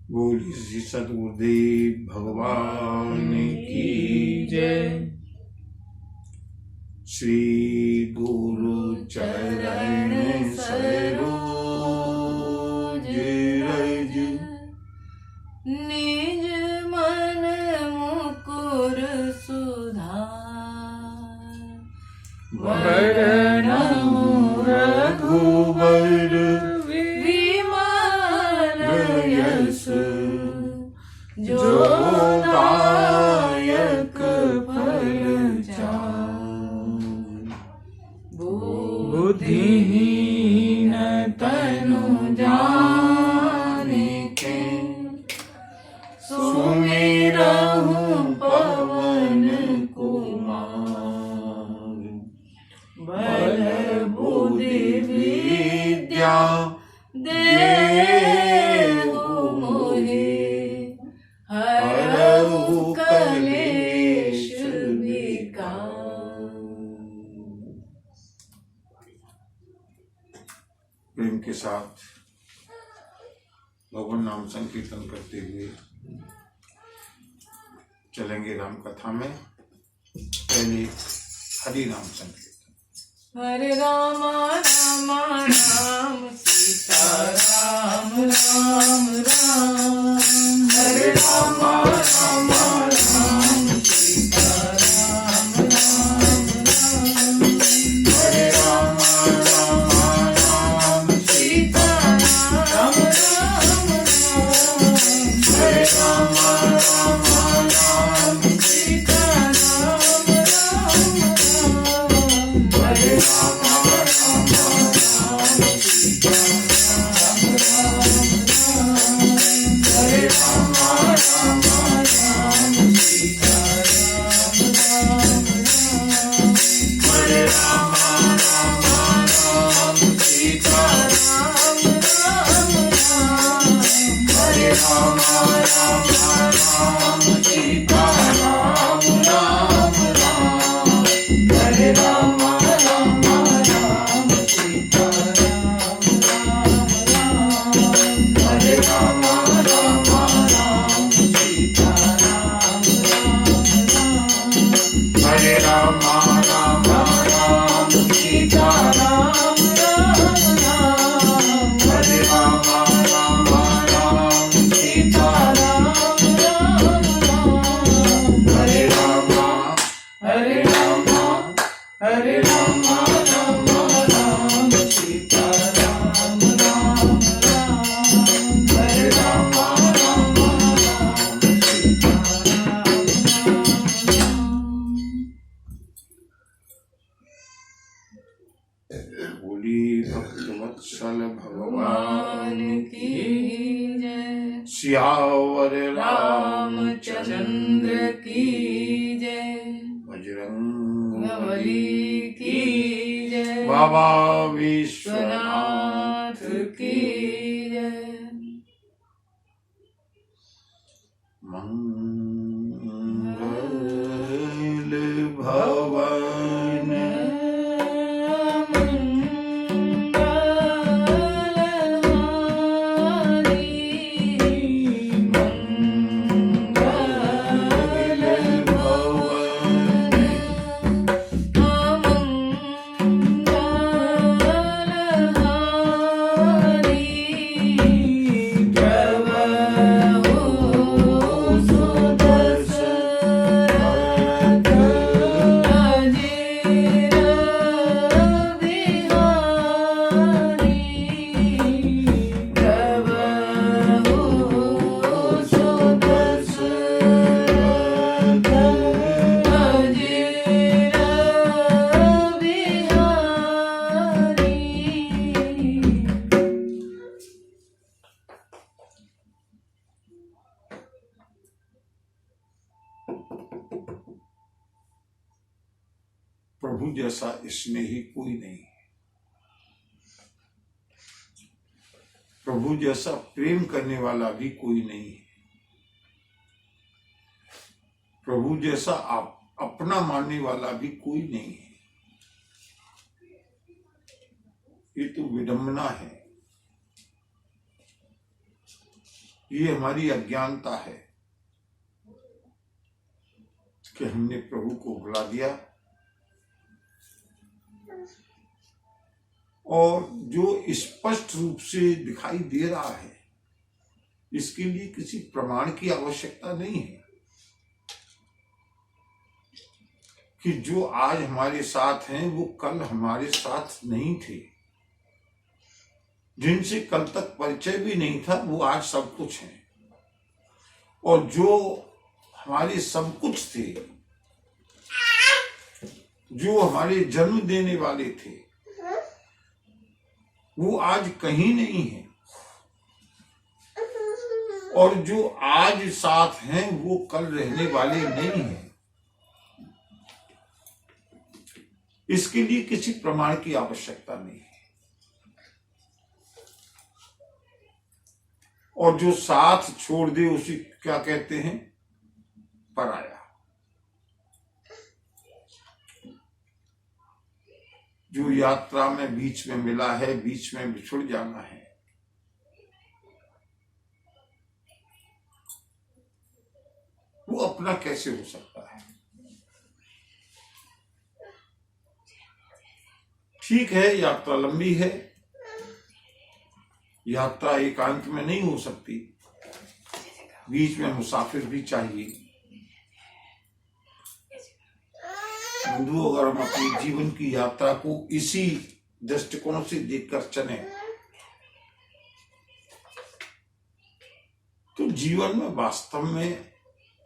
बोली श्री सद्गुरुदेव भगवान की जय। श्री गुरु चरण सरोज रज, निज मन मुकुर सुधार। वरणहु रघुबर विमल यश, जो दायक फल चार। बुद्धिहीन तनु जानिके, सुमिरहु पवन कुमार। बल बुद्धि विद्या देहु मोहि, हरहु कलेश विकार। प्रेम के साथ भगवान नाम संकीर्तन करते हुए चलेंगे राम कथा में। पहले हरि नाम संकीर्तन। हरे राम राम राम सीता राम राम राम। हरे राम राम राम सीता राम राम राम। हरे राम राम राम सीता राम राम राम। हरे राम राम राम सीता राम राम राम। हरे राम राम राम सीता राम राम राम। हरे राम राम राम सीता राम राम राम। हरे राम राम राम सीता राम राम राम। हरे राम राम राम सीता राम राम राम। हरे राम राम राम सीता राम राम राम। हरे राम राम राम सीता राम राम राम। हरे राम राम राम सीता राम राम राम। हरे राम राम राम सीता राम राम राम। हरे राम हरे राम हरे राम राम राम सीता राम राम राम। हरे राम राम राम सीता राम राम। बोली भक्तवत्सल भगवान भगवान की जय। सियावर रामचंद्र की जय। बजरंग बली की जय। बाबा विश्वनाथ विश्वनाथ की जय। मंगल भवन प्रभु जैसा स्नेही कोई नहीं है। प्रभु जैसा प्रेम करने वाला भी कोई नहीं है। प्रभु जैसा अपना मानने वाला भी कोई नहीं है। ये तो विडंबना है। ये हमारी अज्ञानता है कि हमने प्रभु को भुला दिया, और जो स्पष्ट रूप से दिखाई दे रहा है इसके लिए किसी प्रमाण की आवश्यकता नहीं है कि जो आज हमारे साथ हैं वो कल हमारे साथ नहीं थे, जिनसे कल तक परिचय भी नहीं था वो आज सब कुछ हैं, और जो हमारे सब कुछ थे, जो हमारे जन्म देने वाले थे, वो आज कहीं नहीं है, और जो आज साथ हैं वो कल रहने वाले नहीं हैं। इसके लिए किसी प्रमाण की आवश्यकता नहीं है। और जो साथ छोड़ दे उसे क्या कहते हैं? पराया। जो यात्रा में बीच में मिला है, बीच में बिछुड़ जाना है, वो अपना कैसे हो सकता है? ठीक है, यात्रा लंबी है, यात्रा एकांत में नहीं हो सकती, बीच में मुसाफिर भी चाहिए। बंधु, अगर हम अपने जीवन की यात्रा को इसी दृष्टिकोण से देखकर चले तो जीवन में वास्तव में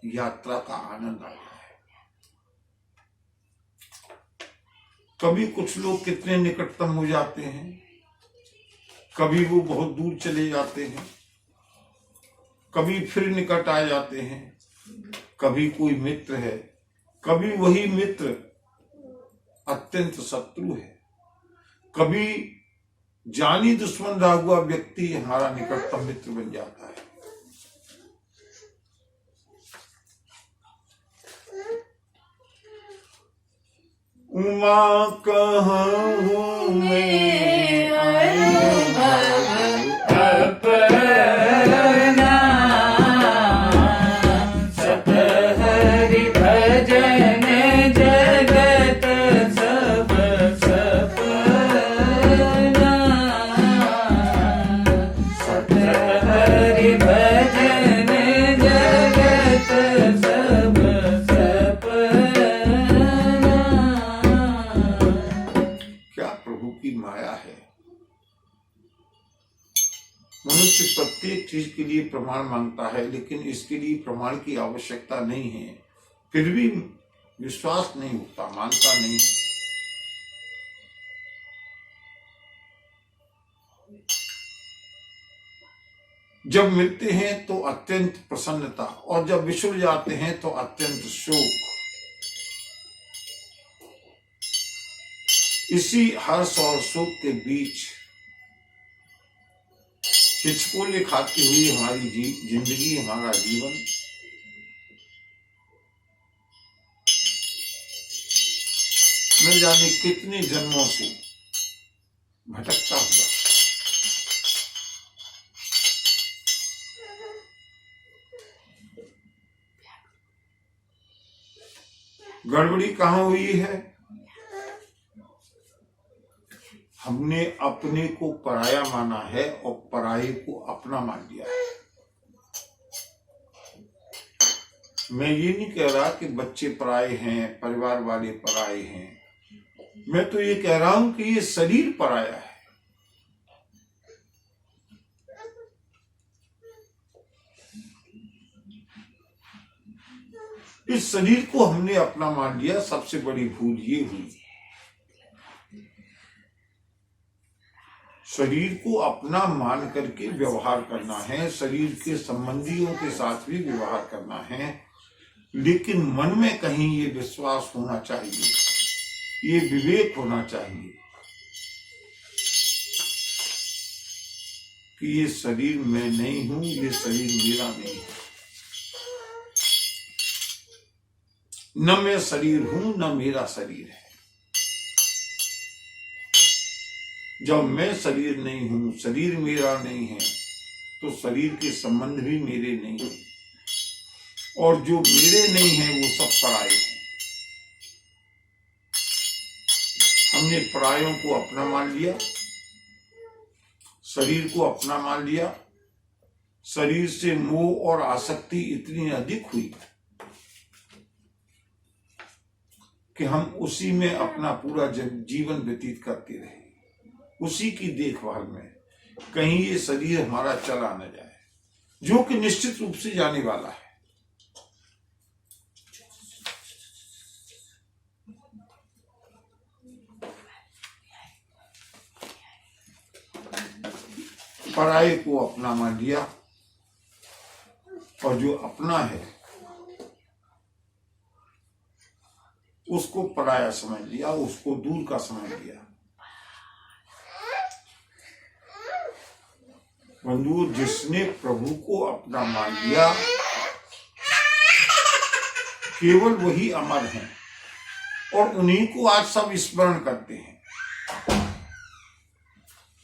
यात्रा का आनंद आता है। कभी कुछ लोग कितने निकटतम हो जाते हैं, कभी वो बहुत दूर चले जाते हैं, कभी फिर निकट आ जाते हैं, कभी कोई मित्र है, कभी वही मित्र अत्यंत शत्रु है, कभी जानी दुश्मन रहा हुआ व्यक्ति हमारा निकटतम मित्र बन जाता है। उमा कहूँ मैं अपना सत हरि भजन जगत सब सपना, सत हरि भजन जगत सब माया है। मनुष्य प्रत्येक चीज के लिए प्रमाण मांगता है, लेकिन इसके लिए प्रमाण की आवश्यकता नहीं है, फिर भी विश्वास नहीं होता, मानता नहीं है। जब मिलते हैं तो अत्यंत प्रसन्नता, और जब विछुड़ जाते हैं तो अत्यंत शोक। इसी हर्ष और शोक के बीच हिचकोले खाती हुई हमारी जिंदगी, हमारा जीवन न जाने कितने जन्मों से भटकता हुआ। गड़बड़ी कहां हुई है? हमने अपने को पराया माना है और पराये को अपना मान लिया है। मैं ये नहीं कह रहा कि बच्चे पराये हैं, परिवार वाले पराये हैं, मैं तो ये कह रहा हूं कि ये शरीर पराया है। इस शरीर को हमने अपना मान लिया, सबसे बड़ी भूल ये हुई। शरीर को अपना मान करके व्यवहार करना है, शरीर के संबंधियों के साथ भी व्यवहार करना है, लेकिन मन में कहीं ये विश्वास होना चाहिए, ये विवेक होना चाहिए कि ये शरीर मैं नहीं हूं, ये शरीर मेरा नहीं है। न मैं शरीर हूं, न मेरा शरीर है। जब मैं शरीर नहीं हूं, शरीर मेरा नहीं है, तो शरीर के संबंध भी मेरे नहीं है, और जो मेरे नहीं है वो सब पराये हैं। हमने परायों को अपना मान लिया, शरीर को अपना मान लिया। शरीर से मोह और आसक्ति इतनी अधिक हुई कि हम उसी में अपना पूरा जीवन व्यतीत करते रहे, उसी की देखभाल में। कहीं ये शरीर हमारा चला न जाए, जो कि निश्चित रूप से जाने वाला है। पराये को अपना मान लिया, और जो अपना है उसको पराया समझ लिया, उसको दूर का समझ लिया। बंधु, जिसने प्रभु को अपना मान लिया केवल वही अमर हैं, और उन्हीं को आज सब स्मरण करते हैं,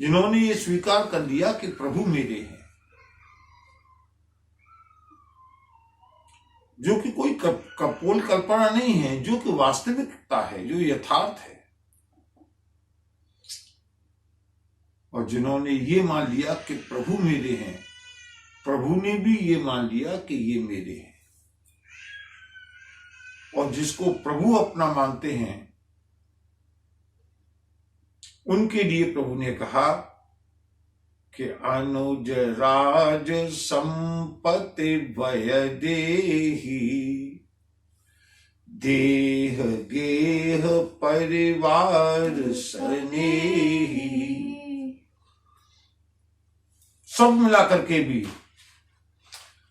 जिन्होंने ये स्वीकार कर लिया कि प्रभु मेरे हैं। जो कि कोई कपोल कल्पना नहीं है, जो कि वास्तविकता है, जो यथार्थ है। और जिन्होंने ये मान लिया कि प्रभु मेरे हैं, प्रभु ने भी ये मान लिया कि ये मेरे हैं। और जिसको प्रभु अपना मानते हैं, उनके लिए प्रभु ने कहा कि अनुज राज संपत्ति भय देहि, देह गेह परिवार स्नेही। सब मिला करके भी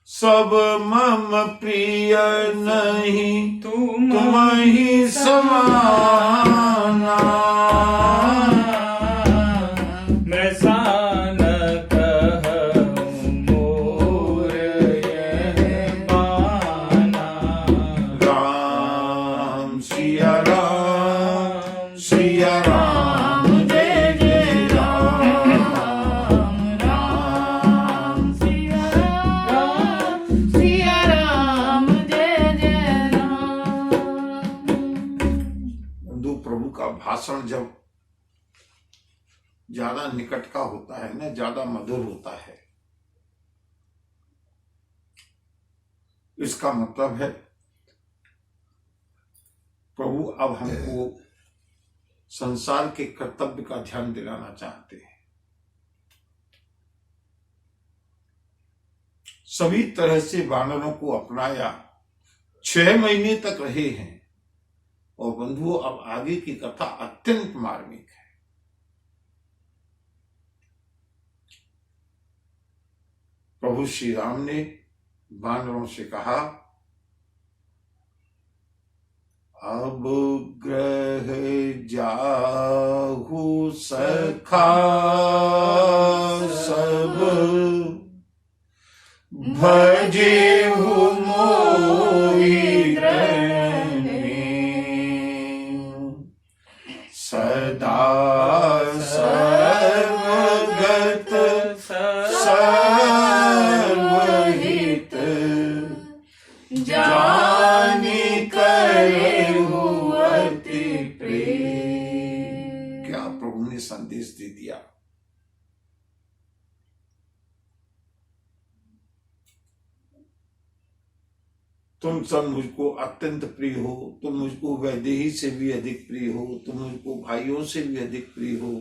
सब मम प्रिय नहीं, तुम ही समाना। मैं सान कहूं मोर यह बाना। राम सिया राम, सिया राम जय जय राम। राम सिया राम जय जय राम। बंधु, प्रभु का भाषण जब ज्यादा निकट का होता है ना, ज्यादा मधुर होता है, इसका मतलब है प्रभु अब हमको संसार के कर्तव्य का ध्यान दिलाना चाहते हैं। सभी तरह से वानरों को अपनाया, 6 महीने तक रहे हैं, और बंधुओं अब आगे की कथा अत्यंत मार्मिक है। प्रभु श्री राम ने वानरों से कहा, अब ग्रह जाहु सखा सब, भजेहु मोहि द्रने। सदा सर्वगत सर्वहित, जानि करेहु अति प्रेम। क्या प्रभु ने संदेश दे दिया। तुम सब मुझको अत्यंत प्रिय हो, तुम मुझको वैदेही से भी अधिक प्रिय हो, तुम मुझको भाइयों से भी अधिक प्रिय हो,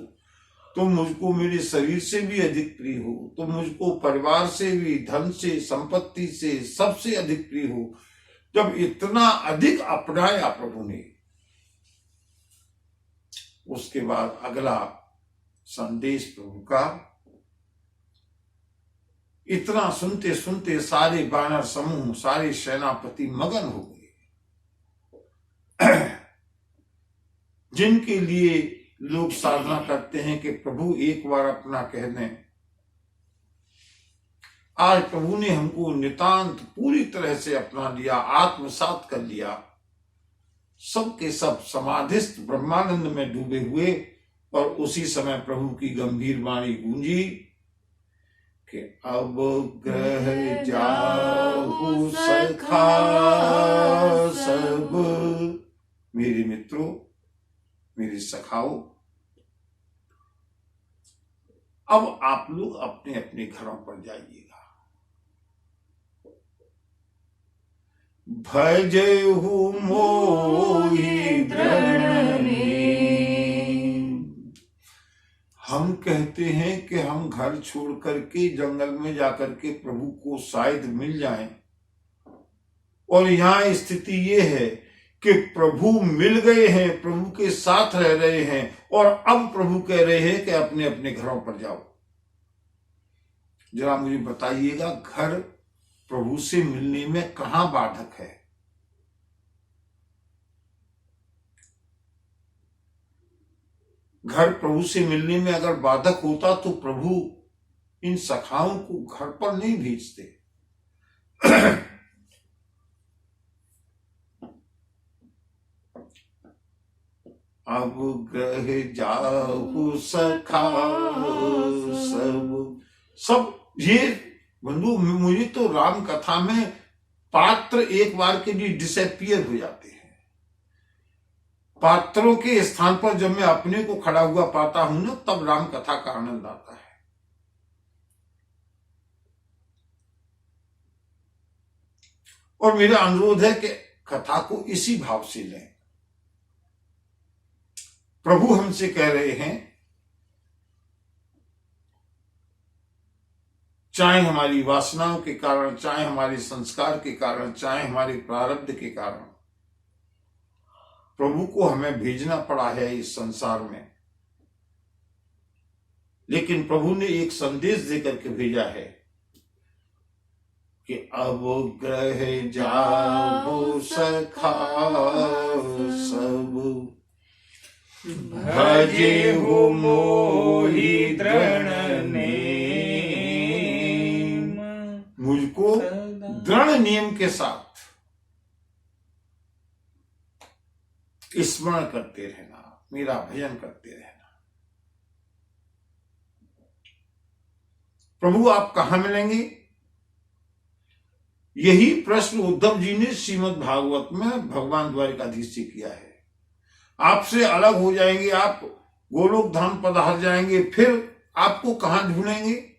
तुम मुझको मेरे शरीर से भी अधिक प्रिय हो, तुम मुझको परिवार से भी, धन से, संपत्ति से, सबसे अधिक प्रिय हो। जब इतना अधिक अपनाया प्रभु ने, उसके बाद अगला संदेश प्रभु का, इतना सुनते सुनते सारे वानर समूह, सारे सेनापति मगन हो गए। जिनके लिए लोग साधना करते हैं कि प्रभु एक बार अपना कह दें, आज प्रभु ने हमको नितांत पूरी तरह से अपना लिया, आत्मसात कर लिया। सब के सब समाधिस्थ ब्रह्मानंद में डूबे हुए। और उसी समय प्रभु की गंभीर वाणी गूंजी कि अब ग्रह जाहु सखा सब। मेरे मित्रों, मेरे सखाओं, अब आप लोग अपने अपने घरों पर जाइएगा। भजहु मोहि दृढ़ नेम। हम कहते हैं कि हम घर छोड़ करके जंगल में जाकर के प्रभु को शायद मिल जाएं, और यहाँ स्थिति ये है कि प्रभु मिल गए हैं, प्रभु के साथ रह रहे हैं, और अब प्रभु कह रहे हैं कि अपने अपने घरों पर जाओ। जरा मुझे बताइएगा, घर प्रभु से मिलने में कहां बाधक है? घर प्रभु से मिलने में अगर बाधक होता तो प्रभु इन सखाओं को घर पर नहीं भेजते। अब ग्रह जाहु सखा सब ये बंधु, मुझे तो राम कथा में पात्र एक बार के लिए डिसअपियर हो जाते हैं। पात्रों के स्थान पर जब मैं अपने को खड़ा हुआ पाता हूं ना, तब राम कथा का आनंद आता है। और मेरा अनुरोध है कि कथा को इसी भाव से लें। प्रभु हमसे कह रहे हैं, चाहे हमारी वासनाओं के कारण, चाहे हमारे संस्कार के कारण, चाहे हमारे प्रारब्ध के कारण प्रभु को हमें भेजना पड़ा है इस संसार में, लेकिन प्रभु ने एक संदेश देकर के भेजा है कि अब ग्रह जाहु सखा सब। भजेहु मोहि दृढ़ नेम। मुझको दृढ़ नियम के साथ स्मरण करते रहना, मेरा भजन करते रहना। प्रभु आप कहां मिलेंगे? यही प्रश्न उद्धव जी ने श्रीमद् भागवत में भगवान द्वारिकाधीश से किया है। आपसे अलग हो जाएंगे, आप गोलोक धाम पधार जाएंगे, फिर आपको कहां ढूंढेंगे?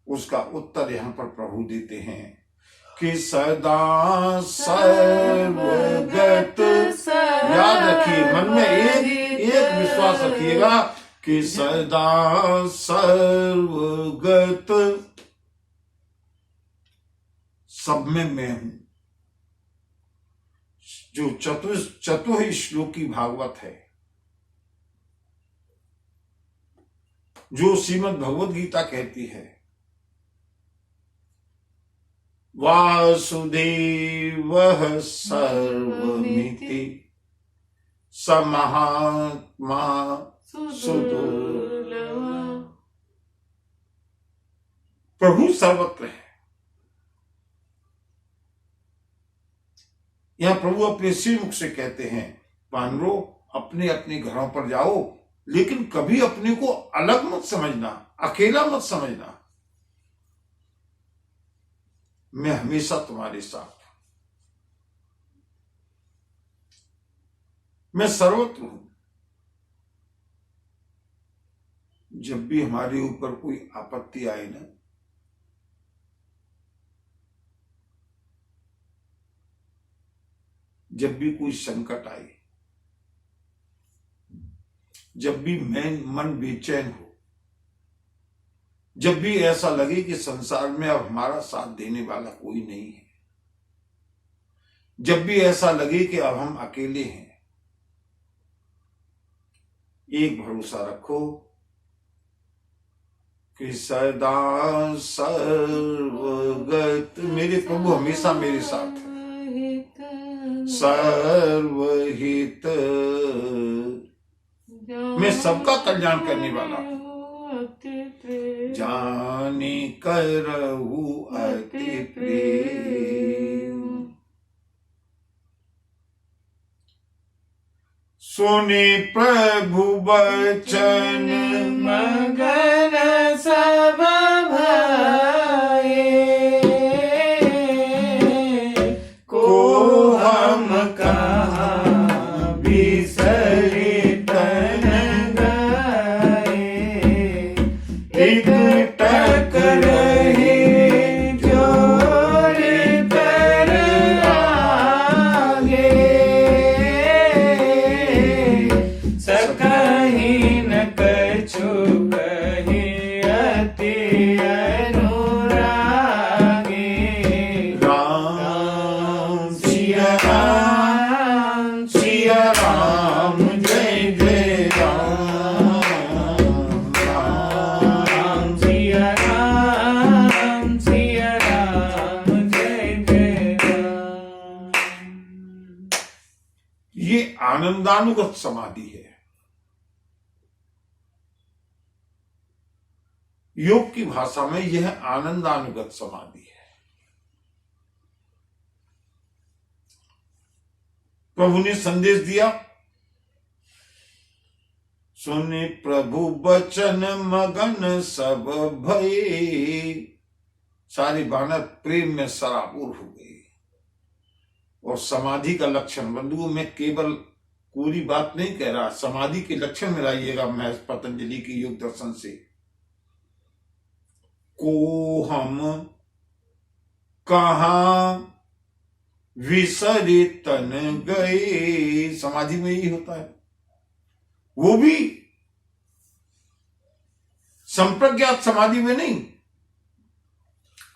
उसका उत्तर यहां पर प्रभु देते हैं कि सदा सर्वगत। याद रखिए, मन में एक विश्वास रखिएगा कि सदा सर्वगत, सब में मैं हूं। जो चतुः श्लोकी भागवत है, जो श्रीमद् भगवद गीता कहती है, वासुदेवः सर्वमिति स महात्मा सुदुर्लभ। प्रभु सर्वत्र है। यहां प्रभु अपने श्रीमुख से कहते हैं, वानरों अपने अपने घरों पर जाओ, लेकिन कभी अपने को अलग मत समझना, अकेला मत समझना। मैं हमेशा तुम्हारे साथ हूं, मैं सर्वत्र हूं। जब भी हमारे ऊपर कोई आपत्ति आए ना, जब भी कोई संकट आए, जब भी मन बेचैन हो, जब भी ऐसा लगे कि संसार में अब हमारा साथ देने वाला कोई नहीं है, जब भी ऐसा लगे कि अब हम अकेले हैं, एक भरोसा रखो कि सदा सर्वगत मेरे प्रभु हमेशा मेरे साथ है। सर्वहित, मैं सबका कल्याण करने वाला हूं। जाने करहु अति प्रेम। सुने प्रभु वचन मगन सब भये, को हम कहाँ बिसरे तन गए। एक टक रहे जोर कर आगे, सकहीं न कछु कहे अति अनुरागे। राम सिया राम सिया राम जय जय राम राम सिया राम जय जय राम। ये आनंदानुगत समाधि है। योग की भाषा में यह आनंदानुगत समाधि है। प्रभु ने संदेश दिया, सुने प्रभु वचन मगन सब भये। सारे बानर प्रेम में सराबोर हो गए। और समाधि का लक्षण, बंधुओं में केवल पूरी बात नहीं कह रहा, समाधि के लक्षण मिलाइएगा महर्षि पतंजलि के योग दर्शन से। को हम कहाँ विसरे तन गए। समाधि में यही होता है, वो भी संप्रज्ञात समाधि में नहीं,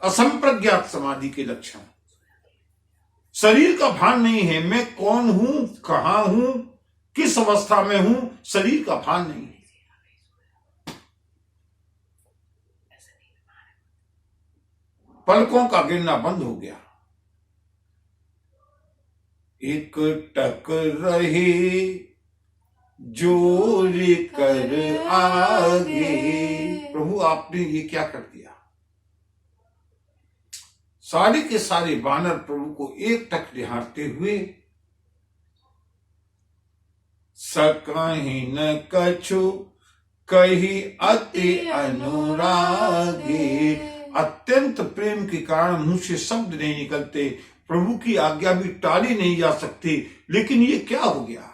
असंप्रज्ञात समाधि के लक्षण। शरीर का भान नहीं है, मैं कौन हूं, कहां हूं, किस अवस्था में हूं, शरीर का भान नहीं है। पलकों का गिरना बंद हो गया। एक टक रहे जोर कर आगे। प्रभु आपने ये क्या कर दिया। सारे के सारे वानर प्रभु को एक टक निहारते हुए, सकहीं न कछु कही अति अनुरागे। अत्यंत प्रेम के कारण मुंह से शब्द नहीं निकलते, प्रभु की आज्ञा भी टाली नहीं जा सकती। लेकिन ये क्या हो गया।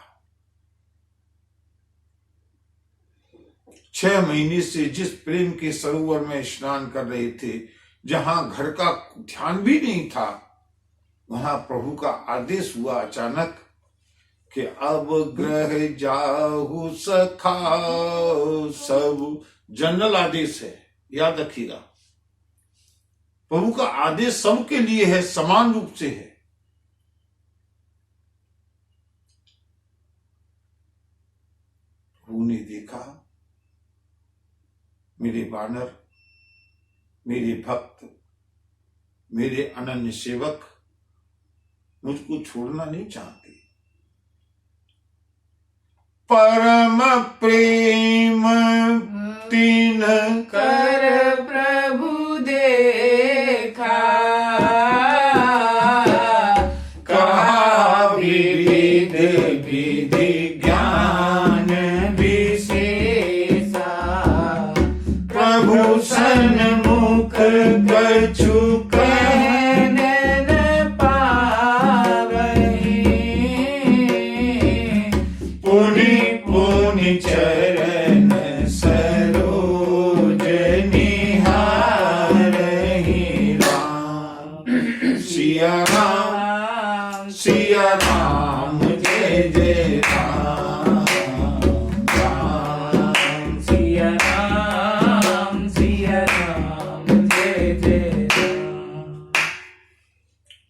6 महीने से जिस प्रेम के सरोवर में स्नान कर रहे थे, जहां घर का ध्यान भी नहीं था, वहां प्रभु का आदेश हुआ अचानक कि अब ग्रह जाहु सखा। सब जनरल आदेश है, याद रखिएगा। प्रभु का आदेश सबके लिए है, समान रूप से है। प्रभु ने देखा, मेरे वानर, मेरे भक्त, मेरे अनन्य सेवक मुझको छोड़ना नहीं चाहते। परम प्रेम तीन कर प्रभु देखा, कहा विविध विधि ज्ञान विशेषा। प्रभु सन्मुख कछु कहन न पावहि। पुनि पुनि चरण सरोज निहारहि। राम सिया राम जय जय राम। राम सिया राम जय जय राम।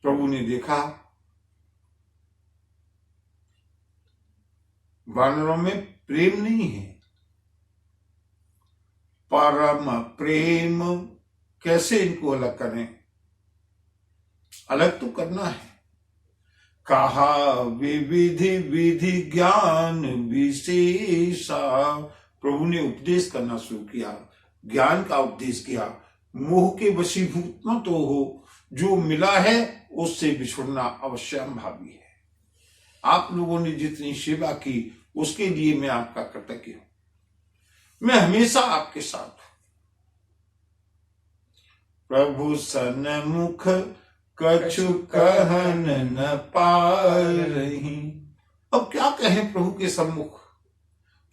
प्रभु ने देखा, वानरों में प्रेम नहीं है। परम प्रेम, कैसे इनको अलग करें। अलग तो करना है। कहा विविधि विधि ज्ञान विशेषा। प्रभु ने उपदेश करना शुरू किया, ज्ञान का उपदेश किया। मोह के वशीभूत मत हो, जो मिला है उससे बिछुड़ना अवश्यंभावी है। आप लोगों ने जितनी सेवा की उसके लिए मैं आपका कृतज्ञ हूं। मैं हमेशा आपके साथ हूं। प्रभु सन्मुख कछु कहन न पारही। अब क्या कहें प्रभु के सम्मुख?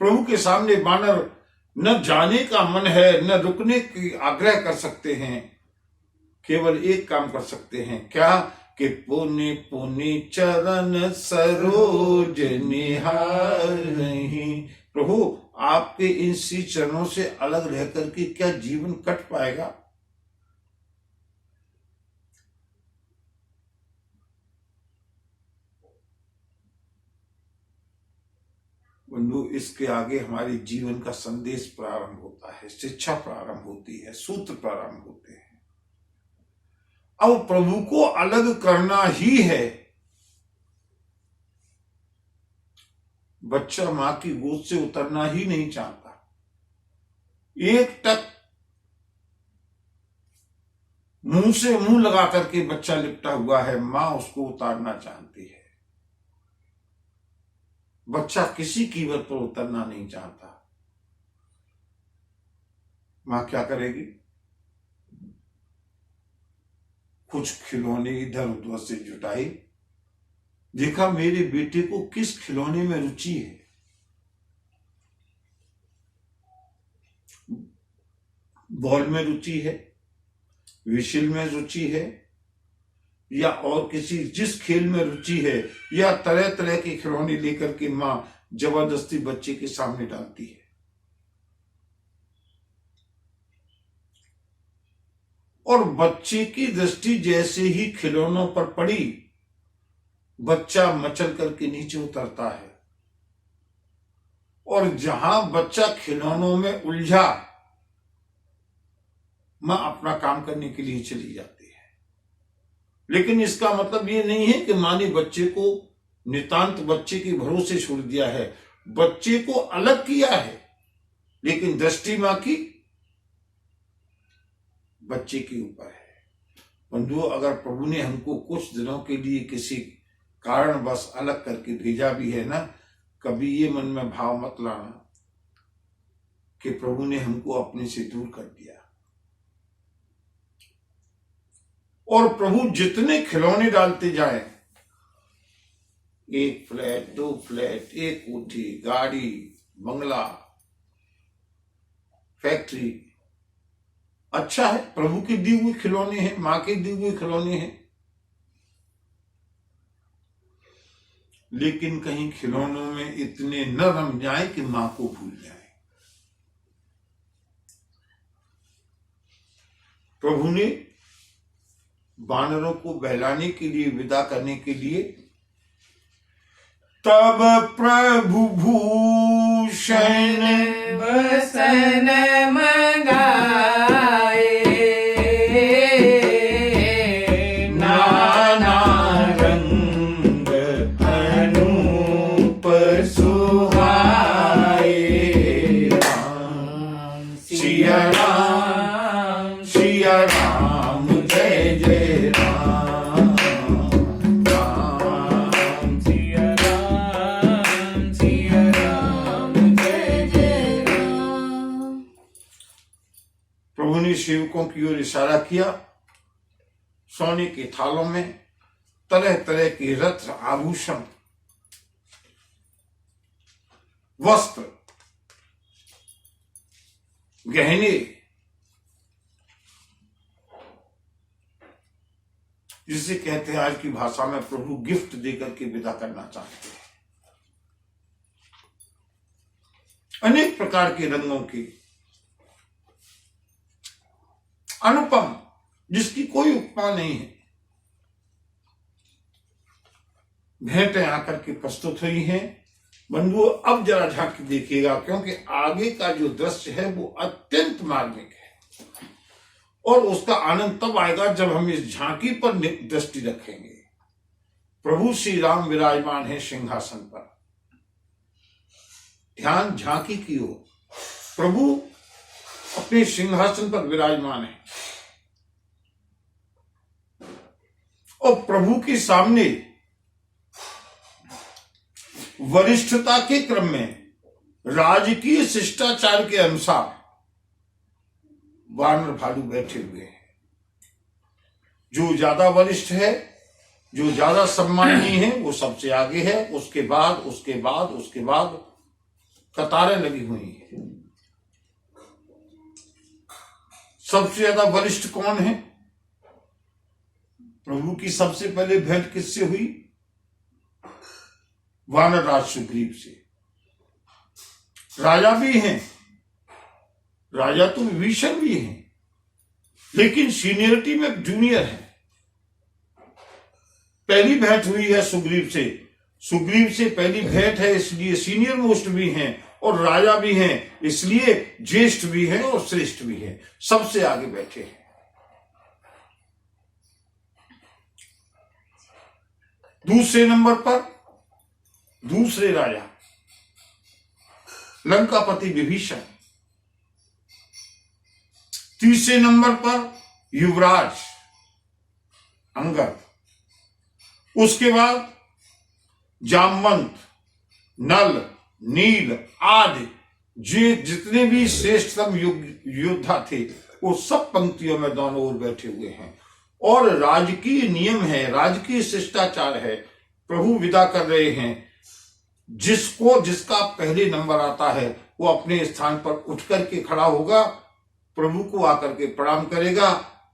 प्रभु के सामने बानर न जाने का मन है, न रुकने की आग्रह कर सकते हैं। केवल एक काम कर सकते हैं, क्या कि पुनि पुनि चरण सरोज निहारहि। प्रभु आपके इन सी चरणों से अलग रह करके क्या जीवन कट पाएगा? बंधु, इसके आगे हमारे जीवन का संदेश प्रारंभ होता है, शिक्षा प्रारंभ होती है, सूत्र प्रारंभ होते हैं। अब प्रभु को अलग करना ही है। बच्चा मां की गोद से उतरना ही नहीं चाहता। एक टक मुंह से मुंह लगा करके बच्चा लिपटा हुआ है, मां उसको उतारना चाहती है। बच्चा किसी कीमत पर उतरना नहीं चाहता। मां क्या करेगी? कुछ खिलौने इधर उधर से जुटाई, देखा मेरे बेटे को किस खिलौने में रुचि है। बॉल में रुचि है, विशिल में रुचि है, या और किसी जिस खेल में रुचि है, या तरह तरह के खिलौने लेकर के मां जबरदस्ती बच्चे के सामने डालती है। और बच्चे की दृष्टि जैसे ही खिलौनों पर पड़ी, बच्चा मचल करके नीचे उतरता है। और जहां बच्चा खिलौनों में उलझा, मां अपना काम करने के लिए चली जाती है। लेकिन इसका मतलब ये नहीं है कि मां ने बच्चे को नितांत बच्चे के भरोसे छोड़ दिया है। बच्चे को अलग किया है, लेकिन दृष्टि मां की बच्चे के ऊपर है। बंधु, अगर प्रभु ने हमको कुछ दिनों के लिए किसी कारण बस अलग करके भेजा भी है ना, कभी ये मन में भाव मत लाना कि प्रभु ने हमको अपने से दूर कर दिया। और प्रभु जितने खिलौने डालते जाए, एक फ्लैट, दो फ्लैट, एक कोठी, गाड़ी, बंगला, फैक्ट्री, अच्छा है, प्रभु के दिए हुए खिलौने हैं, मां के दिए हुए खिलौने हैं। लेकिन कहीं खिलौनों में इतने न रम जाए कि मां को भूल जाए। प्रभु ने बानरों को बहलाने के लिए, विदा करने के लिए, तब प्रभु भूषण बसन मंगाए, नाना रंग अनूप सुहाए। सिया राम, सिया राम, जय जय राम, राम सिया राम, सिया राम, जय जय राम। प्रभु ने सेवकों की ओर इशारा किया। सोने के थालों में तरह तरह के रत्न, आभूषण, वस्त्र, गहने, जिसे कहते हैं आज की भाषा में प्रभु गिफ्ट देकर के विदा करना चाहते हैं। अनेक प्रकार के रंगों की, अनुपम, जिसकी कोई उपमा नहीं है, भेंटें आकर के प्रस्तुत हुई हैं। बंधुओं, अब जरा झांक के देखिएगा, क्योंकि आगे का जो दृश्य है वो अत्यंत मार्मिक है। और उसका आनंद तब आएगा जब हम इस झांकी पर दृष्टि रखेंगे। प्रभु श्री राम विराजमान है सिंहासन पर। ध्यान झांकी की ओर। प्रभु अपने सिंहासन पर विराजमान है और प्रभु के सामने वरिष्ठता के क्रम में राजकीय शिष्टाचार के अनुसार वानर भालू बैठे हुए हैं। जो ज्यादा वरिष्ठ है, जो ज्यादा सम्माननीय है, वो सबसे आगे है। उसके बाद कतारें लगी हुई हैं। सबसे ज्यादा वरिष्ठ कौन है? प्रभु की सबसे पहले भेंट किससे हुई? वानर राज सुग्रीव से। राजा भी हैं, राजा तो विभीषण भी हैं, लेकिन सीनियरिटी में जूनियर है। पहली भेंट हुई है सुग्रीव से पहली भेंट है, इसलिए सीनियर मोस्ट भी हैं, और राजा भी हैं, इसलिए ज्येष्ठ भी हैं और श्रेष्ठ भी हैं, सबसे आगे बैठे हैं। दूसरे नंबर पर दूसरे राजा लंकापति विभीषण। तीसरे नंबर पर युवराज अंगद। उसके बाद जामवंत, नल, नील आदि जितने भी श्रेष्ठतम योद्धा थे, वो सब पंक्तियों में दोनों ओर बैठे हुए हैं। और राजकीय नियम है, राजकीय शिष्टाचार है। प्रभु विदा कर रहे हैं। जिसका पहले नंबर आता है वो अपने स्थान पर उठ करके खड़ा होगा, प्रभु को आकर के प्रणाम करेगा,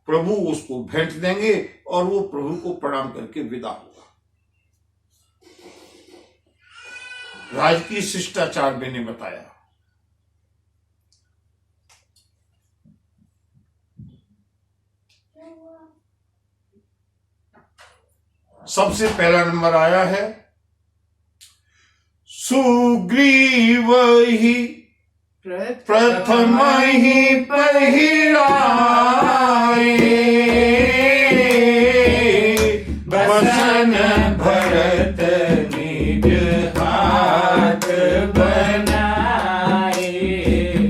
प्रभु उसको भेंट देंगे और वो प्रभु को प्रणाम करके विदा होगा। राजकीय शिष्टाचार मैंने बताया। सबसे पहला नंबर आया है सुग्रीव ही प्रथम ही पहिराए, बसन भरत निज हाथ बनाए।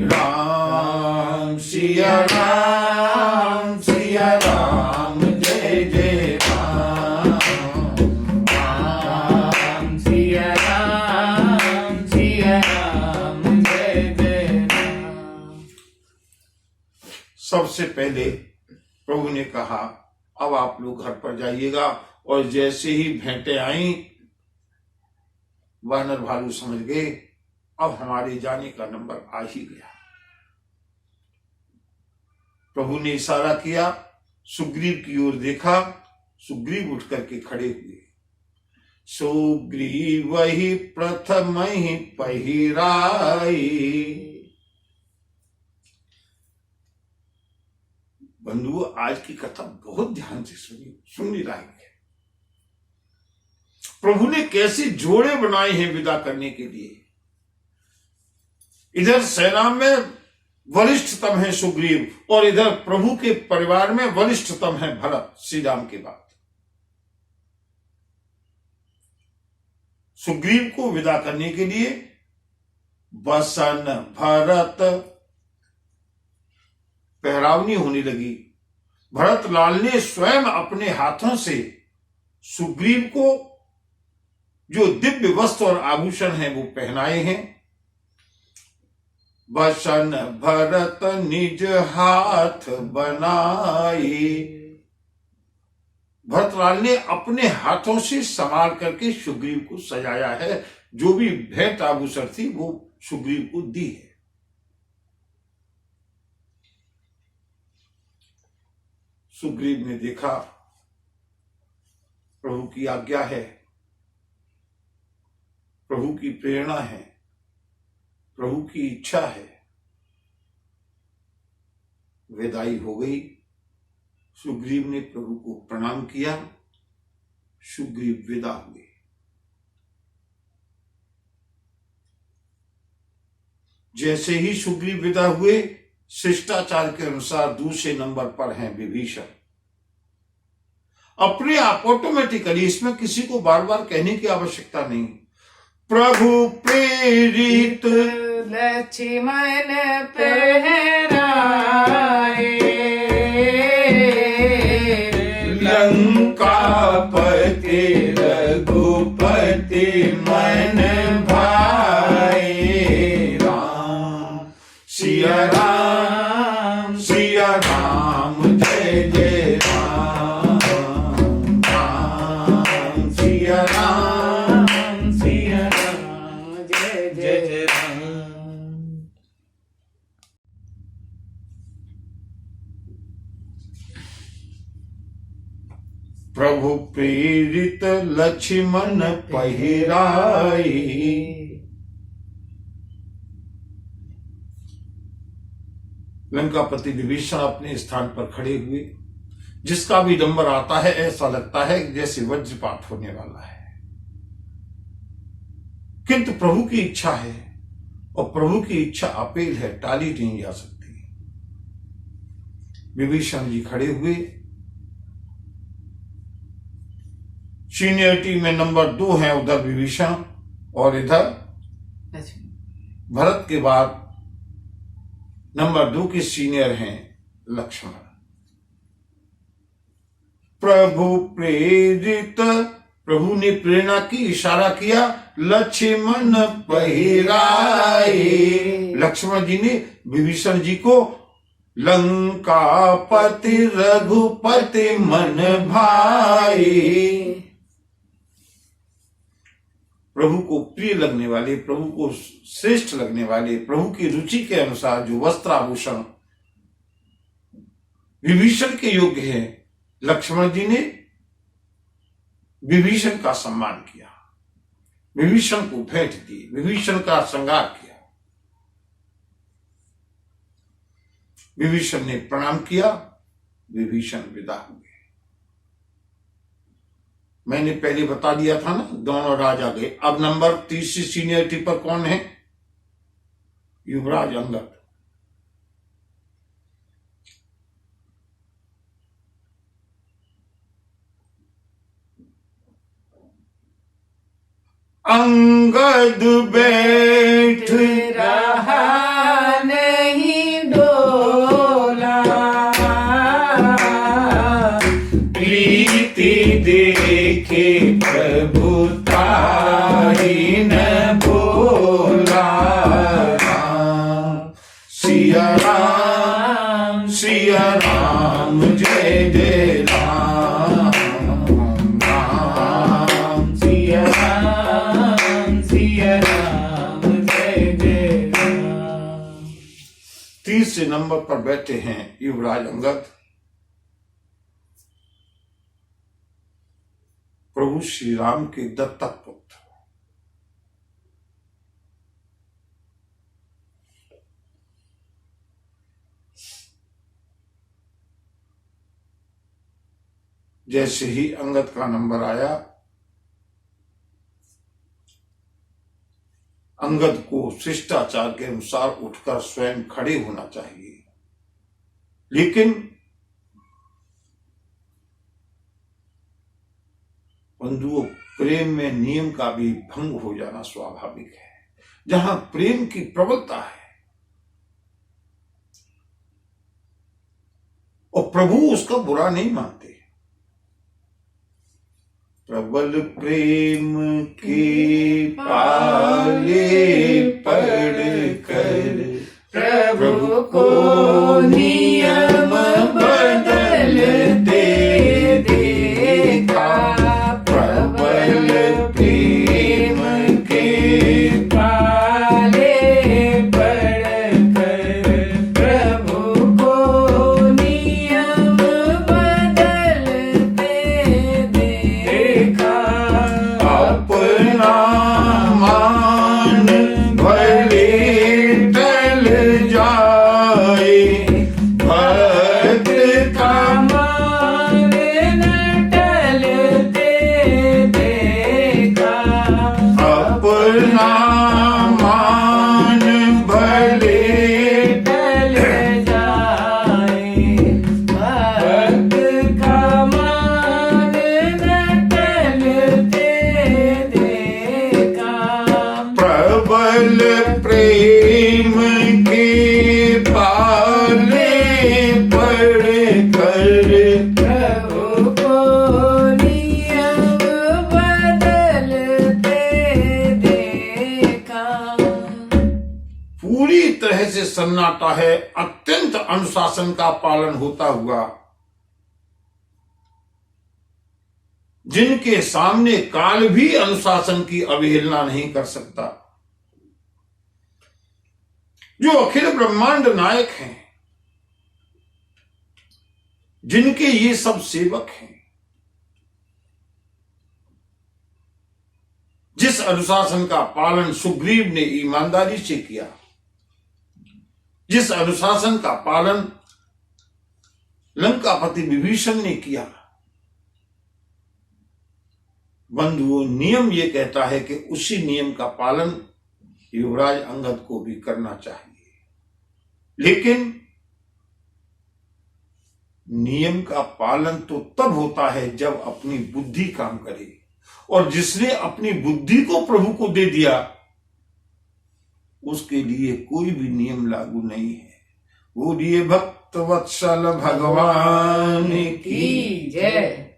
राम सिया राम जय जय राम। राम सिया राम जय जय राम। सबसे पहले प्रभु ने कहा अब आप लोग घर पर जाइएगा, और जैसे ही भेंटें आई वानर भालू समझ गए अब हमारे जाने का नंबर आ ही गया। प्रभु ने इशारा किया, सुग्रीव की ओर देखा, सुग्रीव उठ करके खड़े हुए। सुग्रीव ही प्रथम ही पहिराई। बंधुओं, आज की कथा बहुत ध्यान से सुननी रहेगी। प्रभु ने कैसे जोड़े बनाए हैं विदा करने के लिए। इधर सेना में वरिष्ठतम है सुग्रीव, और इधर प्रभु के परिवार में वरिष्ठतम है भरत, श्री राम के बाद। सुग्रीव को विदा करने के लिए बसन भरत पहरावनी होने लगी। भरत लाल ने स्वयं अपने हाथों से सुग्रीव को जो दिव्य वस्त्र और आभूषण हैं वो पहनाए हैं। बसन भरत निज हाथ बनाए। भरतलाल ने अपने हाथों से संभाल करके सुग्रीव को सजाया है। जो भी भेंट आभूषण थी वो सुग्रीव को दी है। सुग्रीव ने देखा प्रभु की आज्ञा है, प्रभु की प्रेरणा है, प्रभु की इच्छा है। विदाई हो गई। सुग्रीव ने प्रभु को प्रणाम किया। सुग्रीव विदा हुए। जैसे ही सुग्रीव विदा हुए, शिष्टाचार के अनुसार दूसरे नंबर पर हैं विभीषण। अपने आप ऑटोमेटिकली, इसमें किसी को बार बार कहने की आवश्यकता नहीं, प्रभु प्रेरित लक्ष्मण पहराए। लंकापति रघुपति मन प्रभु प्रेरित लक्ष्मण पहिराई। लंकापति विभीषण अपने स्थान पर खड़े हुए, जिसका भी नंबर आता है ऐसा लगता है जैसे वज्रपात होने वाला है, किंतु प्रभु की इच्छा है और प्रभु की इच्छा अपेल है, टाली नहीं जा सकती। विभीषण जी खड़े हुए, सीनियरिटी में नंबर 2 है उधर विभीषण और इधर भरत के बाद नंबर 2 के सीनियर हैं लक्ष्मण। प्रभु प्रेरित, प्रभु ने प्रेरणा की, इशारा किया, लक्ष्मण पहिराए। लक्ष्मण जी ने विभीषण जी को लंकापति रघुपति मन भाई, प्रभु को प्रिय लगने वाले, प्रभु को श्रेष्ठ लगने वाले, प्रभु की रुचि के अनुसार जो वस्त्राभूषण विभीषण के योग्य है, लक्ष्मण जी ने विभीषण का सम्मान किया, विभीषण को भेंट दी, विभीषण का श्रृंगार किया। विभीषण ने प्रणाम किया, विभीषण विदा हुए। मैंने पहले बता दिया था ना, दोनों राजा गए। अब नंबर 30 सीनियरिटी पर कौन है? युवराज अंगद। अंगद बैठ रहा नहीं डोला, प्रीति देखे प्रभु तारी न बोला। सिया राम जय जय राम, राम सिया राम जय जय राम। 30 नंबर पर बैठे हैं युवराज अंगद, प्रभु श्री राम के दत्तक पुत्र। जैसे ही अंगद का नंबर आया, अंगद को शिष्टाचार के अनुसार उठकर स्वयं खड़े होना चाहिए, लेकिन बंधुओं, प्रेम में नियम का भी भंग हो जाना स्वाभाविक है। जहां प्रेम की प्रबलता है और प्रभु उसका बुरा नहीं मानते। प्रबल प्रेम के पाले पड़ कर प्रभु को नियम बदलते देखा, प्रबल प्रेम के पाले पड़कर प्रभु को नियम बदलते देखा। अपना मान भले टल जाए, भक्त का मान न टलते देखा, अपना मान भले टल जाए, भक्त का मान न टलते देखा। प्रबल प्रेम के पाले पड़ कर प्रभु को नियम बदलते देखा। पूरी तरह से सन्नाटा है, अत्यंत अनुशासन का पालन होता हुआ, जिनके सामने काल भी अनुशासन की अवहेलना नहीं कर सकता, जो अखिल ब्रह्मांड नायक हैं, जिनके ये सब सेवक हैं, जिस अनुशासन का पालन सुग्रीव ने ईमानदारी से किया, जिस अनुशासन का पालन लंकापति विभीषण ने किया, बंधुओं, नियम ये कहता है कि उसी नियम का पालन युवराज अंगद को भी करना चाहिए। लेकिन नियम का पालन तो तब होता है जब अपनी बुद्धि काम करे, और जिसने अपनी बुद्धि को प्रभु को दे दिया उसके लिए कोई भी नियम लागू नहीं है। बोलिए भक्त वत्सल भगवान की जय।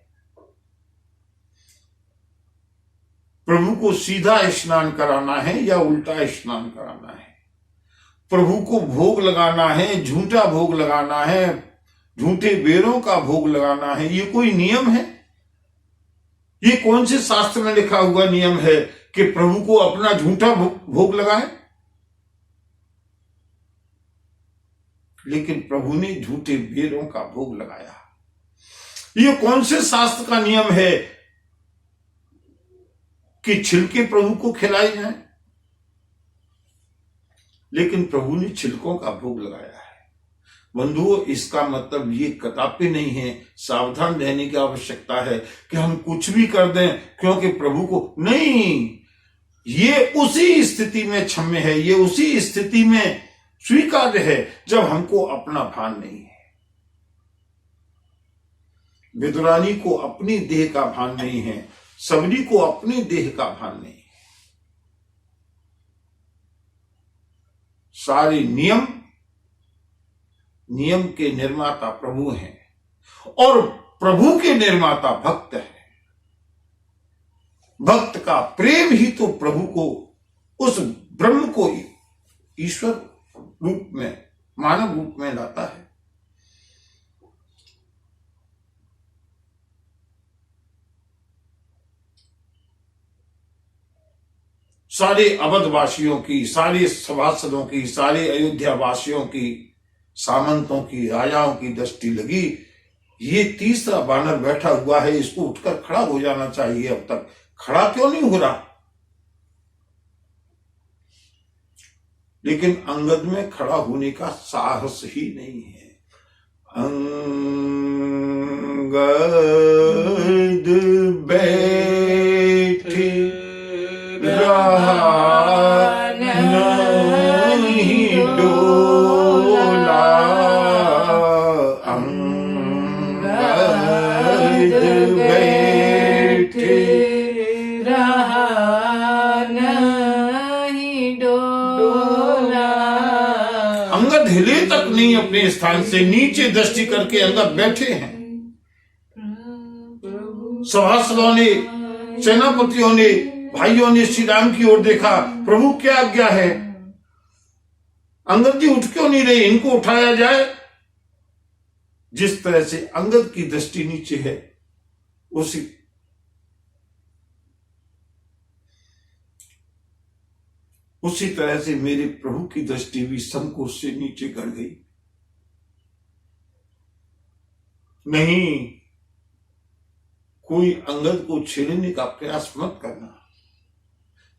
प्रभु को सीधा स्नान कराना है या उल्टा स्नान कराना है, प्रभु को भोग लगाना है, झूठा भोग लगाना है, झूठे बेरों का भोग लगाना है, ये कोई नियम है? ये कौन से शास्त्र में लिखा हुआ नियम है कि प्रभु को अपना झूठा भोग लगाए? लेकिन प्रभु ने झूठे बेरों का भोग लगाया। ये कौन से शास्त्र का नियम है कि छिलके प्रभु को खिलाए जाएं? लेकिन प्रभु ने छिलकों का भोग लगाया है। बंधुओं, इसका मतलब ये कदापि नहीं है, सावधान रहने की आवश्यकता है कि हम कुछ भी कर दें क्योंकि प्रभु को नहीं। ये उसी स्थिति में क्षम्य है, ये उसी स्थिति में स्वीकार्य है जब हमको अपना भान नहीं है। विदुरानी को अपनी देह का भान नहीं है, सबरी को अपनी देह का भान नहीं है। सारे नियम के निर्माता प्रभु हैं और प्रभु के निर्माता भक्त है। भक्त का प्रेम ही तो प्रभु को, उस ब्रह्म को ईश्वर रूप में, मानव रूप में लाता है। सारे अवध वासियों की, सारे सभासदों की, सारे अयोध्या वासियों की, सामंतों की, राजाओं की दृष्टि लगी। ये तीसरा बानर बैठा हुआ है, इसको उठकर खड़ा हो जाना चाहिए। अब तक खड़ा क्यों नहीं हो रहा? लेकिन अंगद में खड़ा होने का साहस ही नहीं है। अंगद बैठ रहा नहीं डोला, अंगद बैठ रहा नहीं डोला। अंगद हिले तक नहीं अपने स्थान से, नीचे दृष्टि करके अंगद बैठे हैं। सभासदों ने, सेनापतियों ने, भाइयों ने श्री राम की ओर देखा, प्रभु क्या आज्ञा है? अंगद जी उठ क्यों नहीं रहे? इनको उठाया जाए। जिस तरह से अंगद की दृष्टि नीचे है, उसी तरह से मेरे प्रभु की दृष्टि भी संकोच से नीचे कर गई। नहीं, कोई अंगद को छेड़ने का प्रयास मत करना,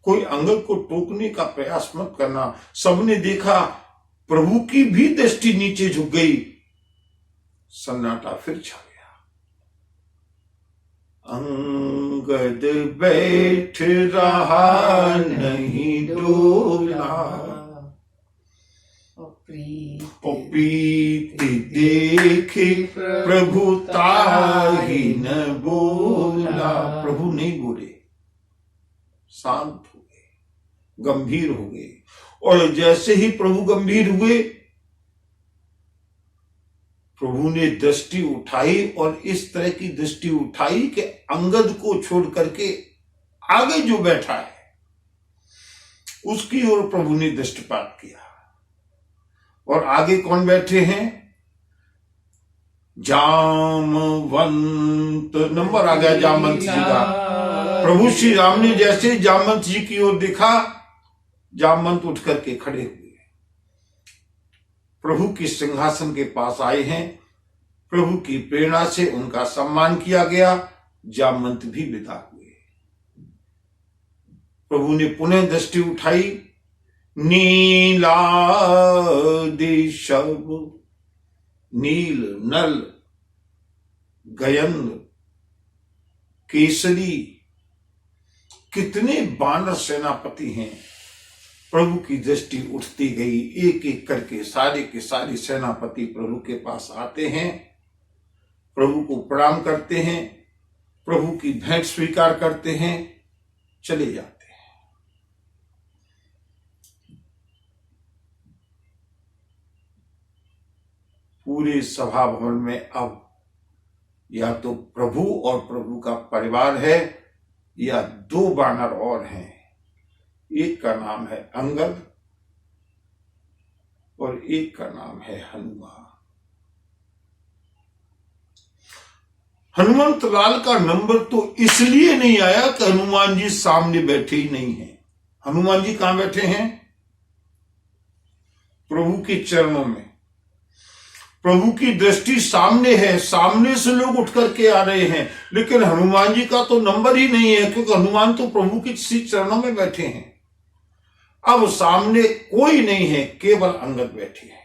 कोई अंगद को टोकने का प्रयास मत करना। सबने देखा, प्रभु की भी दृष्टि नीचे झुक गई। सन्नाटा फिर छा गया। अंगद बैठ रहा नहीं डोला, प्रीत देखे प्रभु ताहि न बोला। प्रभु नहीं बोले, शांत हो गए, गंभीर हो गए। और जैसे ही प्रभु गंभीर हुए, प्रभु ने दृष्टि उठाई और इस तरह की दृष्टि उठाई कि अंगद को छोड़ करके आगे जो बैठा है उसकी ओर प्रभु ने दृष्टिपात किया। और आगे कौन बैठे हैं? जामवंत। नंबर आ गया जामवंत जी का। प्रभु श्री राम ने जैसे जामवंत जी की ओर देखा, जामवंत उठ करके खड़े हुए, प्रभु के सिंहासन के पास आए हैं। प्रभु की प्रेरणा से उनका सम्मान किया गया। जामवंत भी विदा हुए। प्रभु ने पुनः दृष्टि उठाई, नीलादिशव, नील, नल, गयंद, केसरी, कितने वानर सेनापति हैं। प्रभु की दृष्टि उठती गई, एक एक करके सारे के सारे सेनापति प्रभु के पास आते हैं, प्रभु को प्रणाम करते हैं, प्रभु की भेंट स्वीकार करते हैं, चले जाते हैं। पूरे सभा भवन में अब या तो प्रभु और प्रभु का परिवार है या दो वानर और हैं। एक का नाम है अंगद और एक का नाम है हनुमान। हनुमंत लाल का नंबर तो इसलिए नहीं आया कि हनुमान जी सामने बैठे ही नहीं हैं। हनुमान जी कहां बैठे हैं? प्रभु के चरणों में। प्रभु की दृष्टि सामने है, सामने से लोग उठ करके आ रहे हैं, लेकिन हनुमान जी का तो नंबर ही नहीं है, क्योंकि हनुमान तो प्रभु के चरणों में बैठे हैं। अब सामने कोई नहीं है, केवल अंगद बैठे हैं।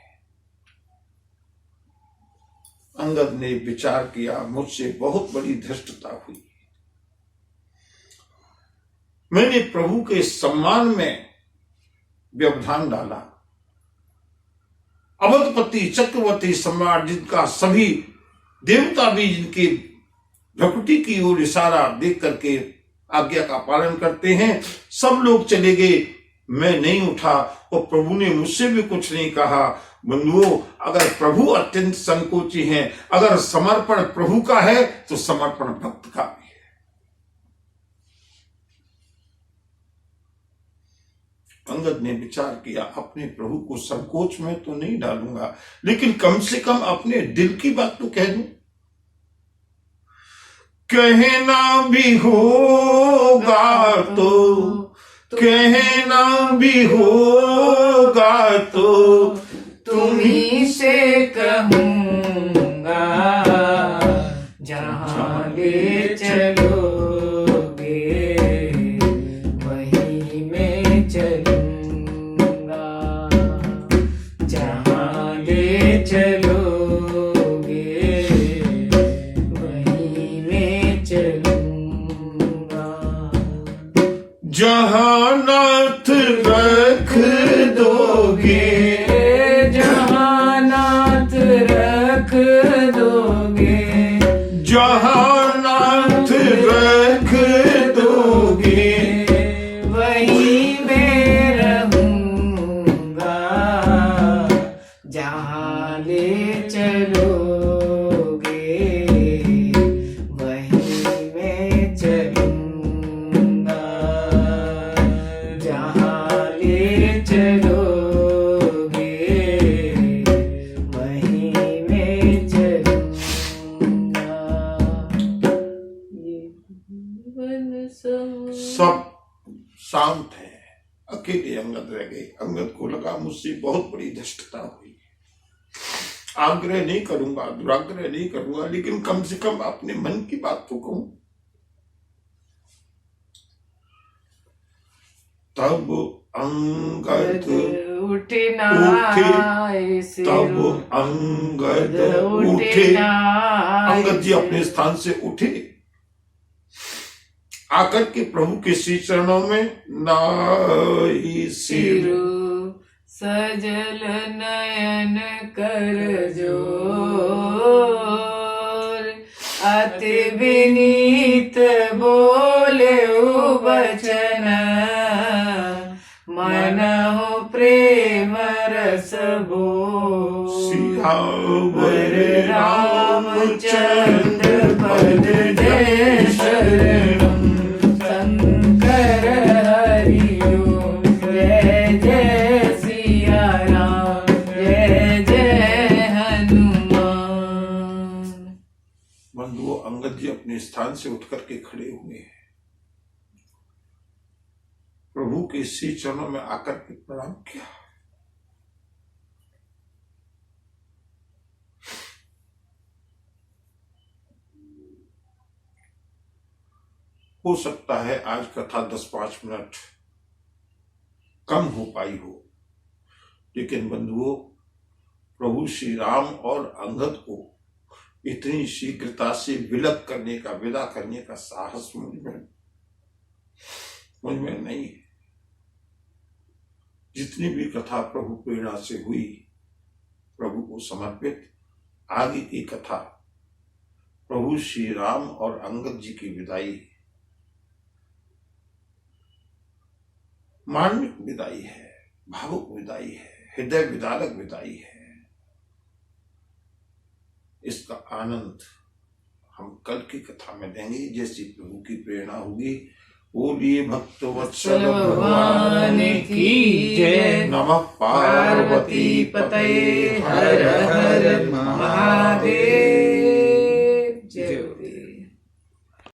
अंगद ने विचार किया, मुझसे बहुत बड़ी धृष्टता हुई, मैंने प्रभु के सम्मान में व्यवधान डाला। अवधपति चक्रवर्ती सम्राट, जिनका सभी देवता भी जिनके भ्रकुटी की ओर इशारा देख करके आज्ञा का पालन करते हैं, सब लोग चले गए, मैं नहीं उठा और प्रभु ने मुझसे भी कुछ नहीं कहा। बंधुओं, अगर प्रभु अत्यंत संकोची हैं, अगर समर्पण प्रभु का है तो समर्पण भक्त का भी है। अंगद ने विचार किया, अपने प्रभु को संकोच में तो नहीं डालूंगा, लेकिन कम से कम अपने दिल की बात तो कह दूं। कहना भी होगा तो, कहना भी होगा तो तुम्ही से कहूंगा, जहाँ ले चलोगे वहीं मैं चलूंगा, जहाँ ले चलोगे वहीं मैं चलूंगा। जहाँ नाथ रख दोगे, जहाँ नाथ रख दोगे, जहाँ नाथ रख दोगे वहीं मैं रहूंगा, जहाँ ले चलोगे वहीं मैं चलूंगा, जहाँ ले चलोगे वहीं मैं चलूंगा। ये जीवन सब शांत है, अकेले अंगद रह गए। अंगद को लगा मुझसे बहुत बड़ी धृष्टता हुई, आग्रह नहीं करूंगा, दुराग्रह नहीं करूंगा, लेकिन कम से कम अपने मन की बात तो कहूं। तब अंगद उठना उठे, तब अंगद उठे। अंगद जी अपने स्थान से उठे, आकर के प्रभु के श्री चरणों में नाई सिर, सजल नयन कर जोर, अति विनीत बोले वचन, मनहु प्रेम रस बोल। सियावर रामचंद्र पद जय शरणम, शंकर हरिओम, जय जय सिया राम, जय जय हनुमान। बंधुओं, अंगद जी अपने स्थान से उठ करके खड़े हुए हैं, प्रभु के श्री चरणों में आकर के प्रणाम किया। हो सकता है आज कथा 10-5 मिनट कम हो पाई हो, लेकिन बंधुओं, प्रभु श्री राम और अंगद को इतनी शीघ्रता से विदा करने का साहस मुझ में नहीं है। जितनी भी कथा प्रभु प्रेरणा से हुई, प्रभु को समर्पित, आगे की कथा प्रभु श्री राम और अंगद जी की विदाई, मार्मिक विदाई है, भावुक विदाई है, हृदय विदारक विदाई है। इसका आनंद हम कल की कथा में लेंगे, जैसी प्रभु की प्रेरणा होगी। बोलिए भक्त वत्सल भगवान की जय। नमः पार्वती पतये हर हर महादेव।